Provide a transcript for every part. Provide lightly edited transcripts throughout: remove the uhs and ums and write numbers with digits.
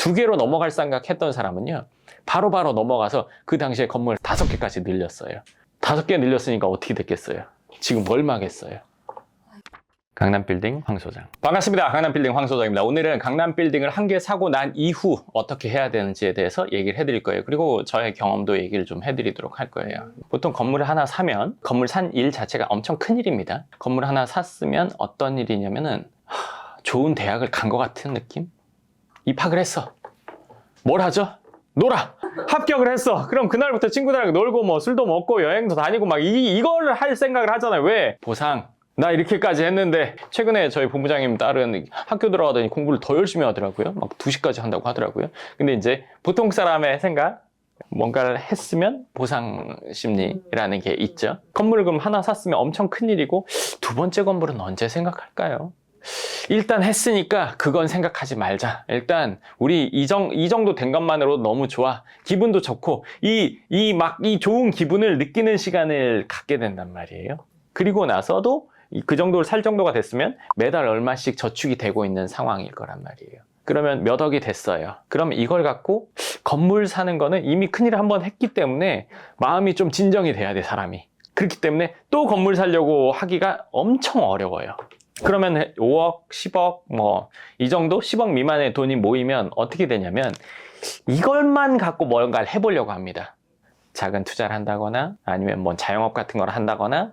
두 개로 넘어갈 생각했던 사람은요, 바로바로 넘어가서 그 당시에 건물 5개까지 늘렸어요. 5개 늘렸으니까 어떻게 됐겠어요? 지금 뭘 막겠어요? 강남빌딩 황 소장. 반갑습니다. 강남빌딩 황 소장입니다. 오늘은 강남빌딩을 한 개 사고 난 이후 어떻게 해야 되는지에 대해서 얘기를 해드릴 거예요. 그리고 저의 경험도 얘기를 좀 해드리도록 할 거예요. 보통 건물을 하나 사면 건물 산 일 자체가 엄청 큰 일입니다. 건물 하나 샀으면 어떤 일이냐면은 좋은 대학을 간 것 같은 느낌? 입학을 했어. 뭘 하죠? 놀아! 합격을 했어. 그럼 그날부터 친구들하고 놀고 뭐 술도 먹고 여행도 다니고 막 이걸 할 생각을 하잖아요. 왜? 보상. 나 이렇게까지 했는데. 최근에 저희 본부장님 딸은 학교 들어가더니 공부를 더 열심히 하더라고요. 막 2시까지 한다고 하더라고요. 근데 이제 보통 사람의 생각, 뭔가를 했으면 보상 심리라는 게 있죠. 건물을 그럼 하나 샀으면 엄청 큰일이고, 두 번째 건물은 언제 생각할까요? 일단 했으니까 그건 생각하지 말자. 일단 우리 이 정도 된 것만으로도 너무 좋아. 기분도 좋고 이 좋은 기분을 느끼는 시간을 갖게 된단 말이에요. 그리고 나서도 그 정도를 살 정도가 됐으면 매달 얼마씩 저축이 되고 있는 상황일 거란 말이에요. 그러면 몇 억이 됐어요. 그럼 이걸 갖고 건물 사는 거는 이미 큰일을 한번 했기 때문에 마음이 좀 진정이 돼야 돼, 사람이. 그렇기 때문에 또 건물 사려고 하기가 엄청 어려워요. 그러면 5억, 10억, 뭐 이 정도 10억 미만의 돈이 모이면 어떻게 되냐면 이것만 갖고 뭔가를 해보려고 합니다. 작은 투자를 한다거나 아니면 뭐 자영업 같은 걸 한다거나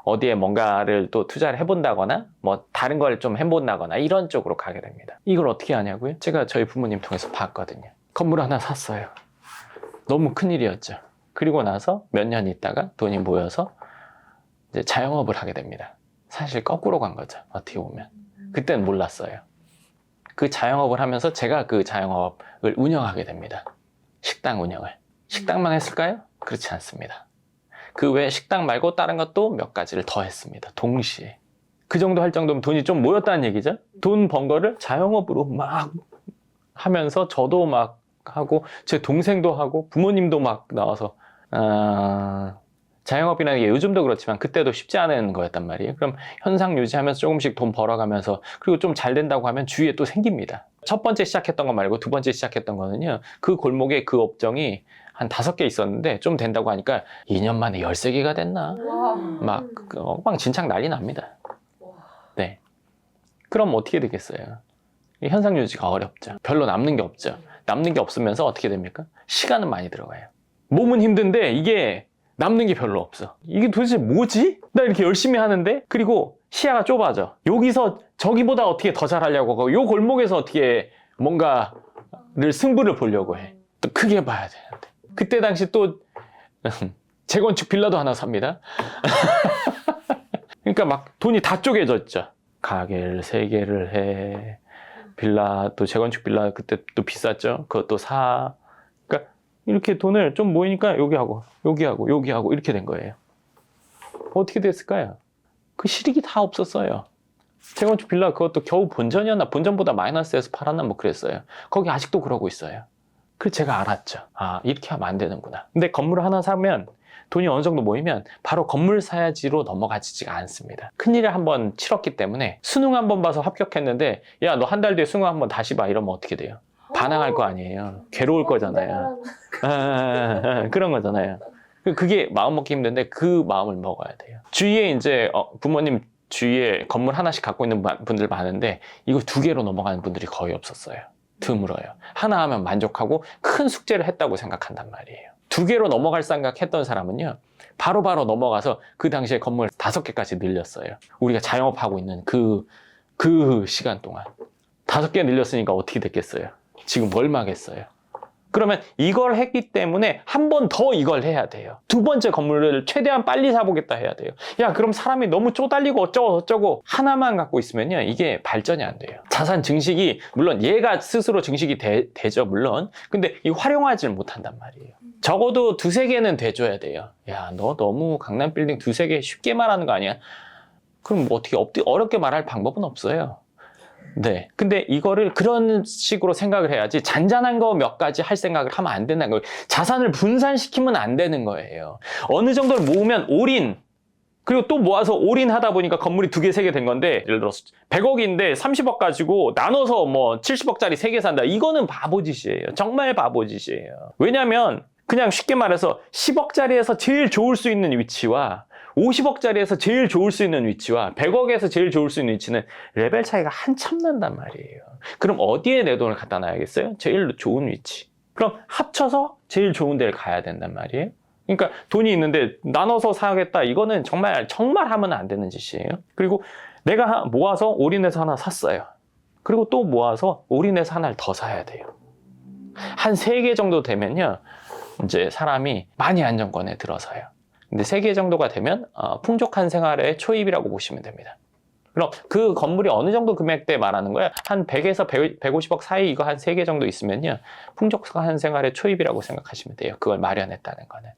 어디에 뭔가를 또 투자를 해본다거나 뭐 다른 걸 좀 해본다거나 이런 쪽으로 가게 됩니다. 이걸 어떻게 하냐고요? 제가 저희 부모님 통해서 봤거든요. 건물 하나 샀어요. 너무 큰일이었죠. 그리고 나서 몇 년 있다가 돈이 모여서 이제 자영업을 하게 됩니다. 사실 거꾸로 간 거죠, 어떻게 보면. 그때는 몰랐어요. 그 자영업을 하면서 제가 그 자영업을 운영하게 됩니다. 식당 운영을. 식당만 했을까요? 그렇지 않습니다. 그 외에 식당 말고 다른 것도 몇 가지를 더 했습니다. 동시에. 그 정도 할 정도면 돈이 좀 모였다는 얘기죠. 돈 번 거를 자영업으로 막 하면서 저도 막 하고 제 동생도 하고 부모님도 막 나와서 자영업이라는 게 요즘도 그렇지만 그때도 쉽지 않은 거였단 말이에요. 그럼 현상 유지하면서 조금씩 돈 벌어가면서, 그리고 좀 잘 된다고 하면 주위에 또 생깁니다. 첫 번째 시작했던 거 말고 두 번째 시작했던 거는요, 그 골목에 그 업종이 한 5개 있었는데 좀 된다고 하니까 2년 만에 13개가 됐나? 막 엉망진창 난리 납니다. 네. 그럼 어떻게 되겠어요? 현상 유지가 어렵죠. 별로 남는 게 없죠. 남는 게 없으면서 어떻게 됩니까? 시간은 많이 들어가요. 몸은 힘든데 이게 남는 게 별로 없어. 이게 도대체 뭐지? 나 이렇게 열심히 하는데? 그리고 시야가 좁아져. 여기서 저기보다 어떻게 더 잘하려고 하고, 요 골목에서 어떻게 뭔가를 승부를 보려고 해. 또 크게 봐야 되는데. 그때 당시 또 재건축 빌라도 하나 삽니다. 그러니까 막 돈이 다 쪼개졌죠. 가게를 3개를 해. 빌라, 또 재건축 빌라 그때 또 비쌌죠. 그것도 사. 그러니까 이렇게 돈을 좀 모이니까 여기하고 이렇게 된 거예요. 어떻게 됐을까요? 그 실익이 다 없었어요. 재건축 빌라 그것도 겨우 본전이었나, 본전보다 마이너스에서 팔았나 뭐 그랬어요. 거기 아직도 그러고 있어요. 그래서 제가 알았죠. 아, 이렇게 하면 안 되는구나. 근데 건물을 하나 사면 돈이 어느 정도 모이면 바로 건물 사야지로 넘어가지가 않습니다. 큰일을 한번 치렀기 때문에 수능 한번 봐서 합격했는데, 야, 너 한 달 뒤에 수능 한번 다시 봐, 이러면 어떻게 돼요? 반항할 거 아니에요. 괴로울 거잖아요. 그런 거잖아요. 그게 마음 먹기 힘든데 그 마음을 먹어야 돼요. 주위에 이제 부모님 주위에 건물 하나씩 갖고 있는 분들 많은데 이거 2개로 넘어가는 분들이 거의 없었어요. 드물어요. 하나 하면 만족하고 큰 숙제를 했다고 생각한단 말이에요. 2개로 넘어갈 생각했던 사람은요, 바로바로 넘어가서 그 당시에 건물 5개까지 늘렸어요. 우리가 자영업하고 있는 그 시간 동안 5개 늘렸으니까 어떻게 됐겠어요? 지금 뭘 막겠어요? 그러면 이걸 했기 때문에 한 번 더 이걸 해야 돼요. 2번째 건물을 최대한 빨리 사보겠다 해야 돼요. 야, 그럼 사람이 너무 쪼달리고 어쩌고 하나만 갖고 있으면요, 이게 발전이 안 돼요. 자산 증식이, 물론 얘가 스스로 증식이 되죠, 물론. 근데 이 활용하지를 못한단 말이에요. 적어도 2-3개는 돼줘야 돼요. 야, 너 너무 강남빌딩 2-3개 쉽게 말하는 거 아니야? 그럼 뭐 어떻게 어렵게 말할 방법은 없어요. 네. 근데 이거를 그런 식으로 생각을 해야지, 잔잔한 거 몇 가지 할 생각을 하면 안 된다는 거예요. 자산을 분산시키면 안 되는 거예요. 어느 정도를 모으면 올인, 그리고 또 모아서 올인하다 보니까 건물이 2개, 3개 된 건데, 예를 들어서 100억인데 30억 가지고 나눠서 뭐 70억짜리 3개 산다. 이거는 바보짓이에요. 정말 바보짓이에요. 왜냐면 그냥 쉽게 말해서 10억짜리에서 제일 좋을 수 있는 위치와 50억짜리에서 제일 좋을 수 있는 위치와 100억에서 제일 좋을 수 있는 위치는 레벨 차이가 한참 난단 말이에요. 그럼 어디에 내 돈을 갖다 놔야겠어요? 제일 좋은 위치. 그럼 합쳐서 제일 좋은 데를 가야 된단 말이에요. 그러니까 돈이 있는데 나눠서 사야겠다. 이거는 정말 하면 안 되는 짓이에요. 그리고 내가 모아서 올인해서 하나 샀어요. 그리고 또 모아서 올인해서 하나를 더 사야 돼요. 한 3개 정도 되면요, 이제 사람이 많이 안정권에 들어서요. 근데 3개 정도가 되면 풍족한 생활의 초입이라고 보시면 됩니다. 그럼 그 건물이 어느 정도 금액대 말하는 거야? 한 100에서 150억 사이 이거 한 3개 정도 있으면요, 풍족한 생활의 초입이라고 생각하시면 돼요. 그걸 마련했다는 거는.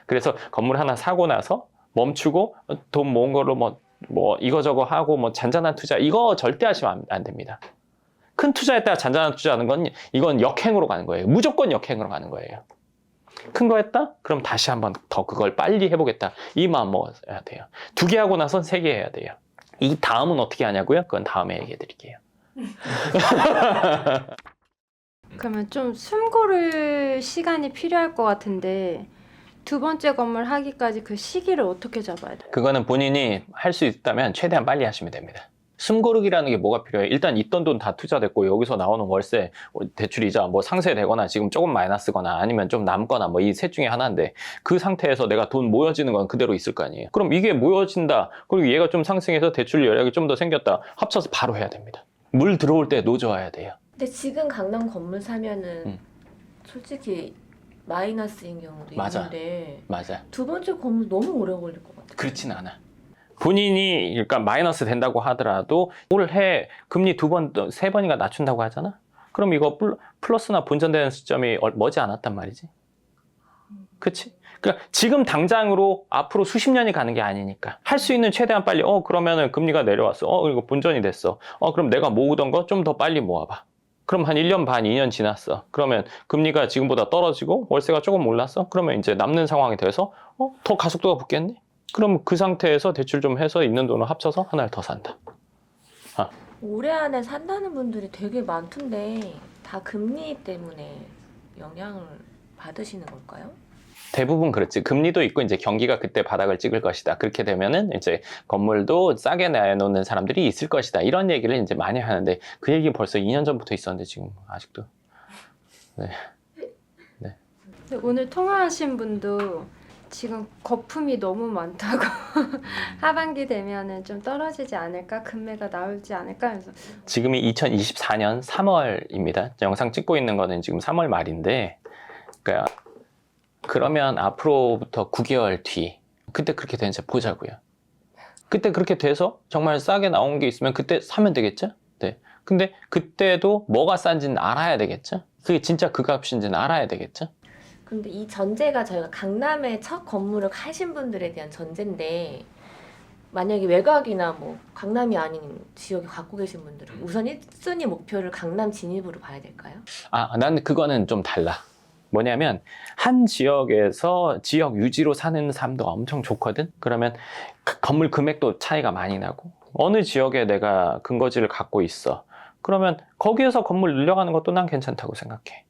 그래서 건물 하나 사고 나서 멈추고 돈 모은 거로 뭐 이거저거 하고 뭐 잔잔한 투자, 이거 절대 하시면 안 됩니다. 큰 투자했다가 잔잔한 투자하는 건 이건 역행으로 가는 거예요. 무조건 역행으로 가는 거예요. 큰 거 했다? 그럼 다시 한번 더 그걸 빨리 해보겠다. 이 마음 먹어야 돼요. 2개 하고 나선 3개 해야 돼요. 이 다음은 어떻게 하냐고요? 그건 다음에 얘기해 드릴게요. 그러면 좀 숨 고를 시간이 필요할 것 같은데 2번째 건물 하기까지 그 시기를 어떻게 잡아야 돼요? 그거는 본인이 할 수 있다면 최대한 빨리 하시면 됩니다. 숨 고르기라는 게 뭐가 필요해요? 일단 있던 돈 다 투자됐고 여기서 나오는 월세, 대출이자 뭐 상쇄되거나 지금 조금 마이너스거나 아니면 좀 남거나 뭐 이 셋 중에 하나인데, 그 상태에서 내가 돈 모여지는 건 그대로 있을 거 아니에요. 그럼 이게 모여진다, 그리고 얘가 좀 상승해서 대출 여력이 좀 더 생겼다, 합쳐서 바로 해야 됩니다. 물 들어올 때 노져와야 돼요. 근데 지금 강남 건물 사면은 솔직히 마이너스인 경우도 맞아. 있는데 맞아. 2번째 건물 너무 오래 걸릴 것 같아요. 그렇진 않아. 본인이 그러니까 마이너스 된다고 하더라도 올해 금리 2번, 3번인가 낮춘다고 하잖아? 그럼 이거 플러스나 본전되는 시점이 머지 않았단 말이지. 그치? 그러니까 지금 당장으로 앞으로 수십 년이 가는 게 아니니까 할 수 있는 최대한 빨리, 그러면은 금리가 내려왔어. 이거 본전이 됐어. 그럼 내가 모으던 거 좀 더 빨리 모아봐. 그럼 한 1년 반, 2년 지났어. 그러면 금리가 지금보다 떨어지고 월세가 조금 올랐어? 그러면 이제 남는 상황이 돼서 더 가속도가 붙겠네? 그럼 그 상태에서 대출 좀 해서 있는 돈을 합쳐서 하나를 더 산다. 올해 안에 산다는 분들이 되게 많던데 다 금리 때문에 영향을 받으시는 걸까요? 대부분 그렇지. 금리도 있고 이제 경기가 그때 바닥을 찍을 것이다. 그렇게 되면은 이제 건물도 싸게 내놓는 사람들이 있을 것이다. 이런 얘기를 이제 많이 하는데, 그 얘기 벌써 2년 전부터 있었는데 지금 아직도. 네. 오늘 통화하신 분도 지금 거품이 너무 많다고 하반기 되면은 좀 떨어지지 않을까, 금매가 나올지 않을까 해서. 지금이 2024년 3월입니다. 영상 찍고 있는 거는 지금 3월 말인데, 그러면 앞으로부터 9개월 뒤, 그때 그렇게 되는지 보자고요. 그때 그렇게 돼서 정말 싸게 나온 게 있으면 그때 사면 되겠죠? 네. 근데 그때도 뭐가 싼지는 알아야 되겠죠? 그게 진짜 그 값인지는 알아야 되겠죠? 근데 이 전제가 저희가 강남에 첫 건물을 가신 분들에 대한 전제인데, 만약에 외곽이나 뭐 강남이 아닌 지역에 갖고 계신 분들은 우선 1순위 목표를 강남 진입으로 봐야 될까요? 난 그거는 좀 달라. 뭐냐면 한 지역에서 지역 유지로 사는 삶도 엄청 좋거든. 그러면 건물 금액도 차이가 많이 나고, 어느 지역에 내가 근거지를 갖고 있어, 그러면 거기에서 건물 늘려가는 것도 난 괜찮다고 생각해.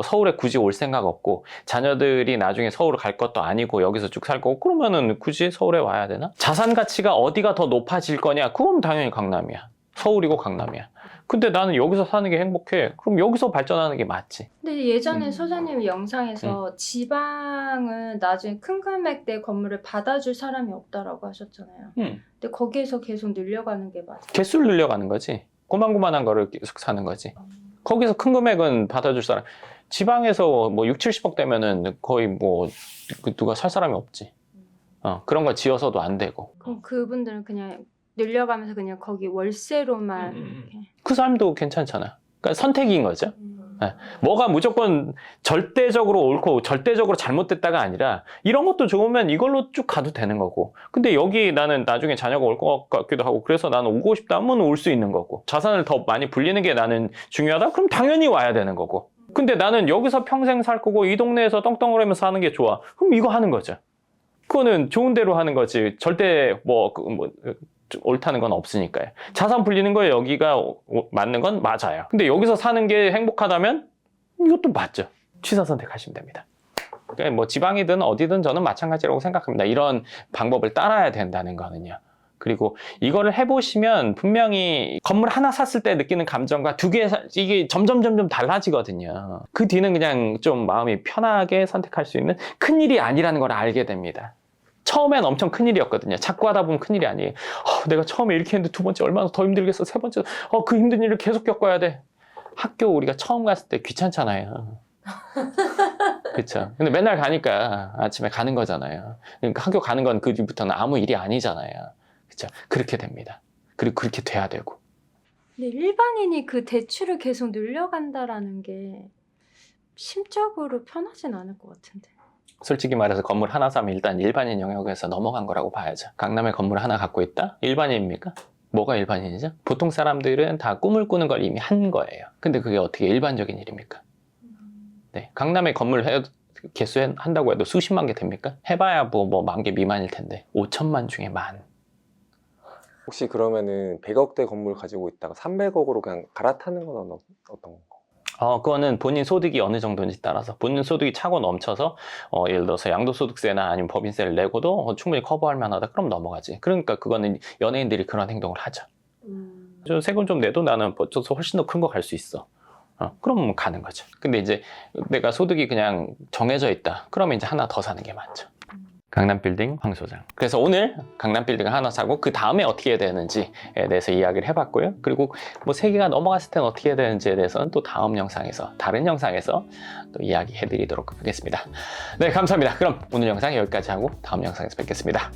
서울에 굳이 올 생각 없고 자녀들이 나중에 서울을 갈 것도 아니고 여기서 쭉 살 거고, 그러면은 굳이 서울에 와야 되나? 자산 가치가 어디가 더 높아질 거냐? 그건 당연히 강남이야. 서울이고 강남이야. 근데 나는 여기서 사는 게 행복해. 그럼 여기서 발전하는 게 맞지. 근데 예전에 소장님 영상에서 지방은 나중에 큰 금액대 건물을 받아줄 사람이 없다라고 하셨잖아요. 근데 거기에서 계속 늘려가는 게 맞아요. 개수를 늘려가는 거지. 고만고만한 거를 계속 사는 거지. 거기서 큰 금액은 받아줄 사람, 지방에서 뭐 6, 70억 되면은 거의 뭐 누가 살 사람이 없지. 그런 거 지어서도 안 되고. 그럼 그분들은 그냥 늘려가면서 그냥 거기 월세로만 이렇게. 그 사람도 괜찮잖아. 그러니까 선택인 거죠. 뭐가 무조건 절대적으로 옳고 절대적으로 잘못됐다가 아니라, 이런 것도 좋으면 이걸로 쭉 가도 되는 거고, 근데 여기 나는 나중에 자녀가 올 것 같기도 하고 그래서 나는 오고 싶다 하면 올 수 있는 거고, 자산을 더 많이 불리는 게 나는 중요하다? 그럼 당연히 와야 되는 거고, 근데 나는 여기서 평생 살 거고 이 동네에서 떵떵거리면서 사는 게 좋아, 그럼 이거 하는 거죠. 그거는 좋은 대로 하는 거지. 절대 옳다는 건 없으니까요. 자산 불리는 거에 여기가 맞는 건 맞아요. 근데 여기서 사는 게 행복하다면 이것도 맞죠. 취사 선택하시면 됩니다. 그러니까 뭐 지방이든 어디든 저는 마찬가지라고 생각합니다. 이런 방법을 따라야 된다는 거는요. 그리고 이거를 해보시면 분명히 건물 하나 샀을 때 느끼는 감정과 두 개, 이게 점점 달라지거든요. 그 뒤는 그냥 좀 마음이 편하게 선택할 수 있는 큰일이 아니라는 걸 알게 됩니다. 처음엔 엄청 큰일이었거든요. 자꾸 하다 보면 큰일이 아니에요. 내가 처음에 이렇게 했는데 두 번째 얼마나 더 힘들겠어. 세 번째, 그 힘든 일을 계속 겪어야 돼. 학교 우리가 처음 갔을 때 귀찮잖아요. 그렇죠. 근데 맨날 가니까 아침에 가는 거잖아요. 그러니까 학교 가는 건 그 뒤부터는 아무 일이 아니잖아요. 그렇죠. 그렇게 됩니다. 그리고 그렇게 돼야 되고. 근데 일반인이 그 대출을 계속 늘려간다라는 게 심적으로 편하진 않을 것 같은데. 솔직히 말해서 건물 하나 사면 일단 일반인 영역에서 넘어간 거라고 봐야죠. 강남에 건물 하나 갖고 있다? 일반인입니까? 뭐가 일반인이죠? 보통 사람들은 다 꿈을 꾸는 걸 이미 한 거예요. 근데 그게 어떻게 일반적인 일입니까? 네, 강남에 건물 개수한다고 해도 수십만 개 됩니까? 해봐야 뭐 10,000개 미만일 텐데 5천만 중에 만. 혹시 그러면은 100억대 건물 가지고 있다가 300억으로 그냥 갈아타는 건 어떤 거? 그거는 본인 소득이 어느 정도인지 따라서 본인 소득이 차고 넘쳐서 예를 들어서 양도소득세나 아니면 법인세를 내고도 충분히 커버할 만하다. 그럼 넘어가지. 그러니까 그거는 연예인들이 그런 행동을 하죠. 세금 좀 내도 나는 어쩌서 훨씬 더 큰 거 갈 수 있어. 그럼 가는 거죠. 근데 이제 내가 소득이 그냥 정해져 있다. 그러면 이제 하나 더 사는 게 맞죠. 강남빌딩 황 소장. 그래서 오늘 강남빌딩을 하나 사고 그 다음에 어떻게 해야 되는지에 대해서 이야기를 해봤고요. 그리고 뭐 세계가 넘어갔을 때는 어떻게 해야 되는지에 대해서는 또 다음 영상에서 다른 영상에서 또 이야기해드리도록 하겠습니다. 네, 감사합니다. 그럼 오늘 영상 여기까지 하고 다음 영상에서 뵙겠습니다.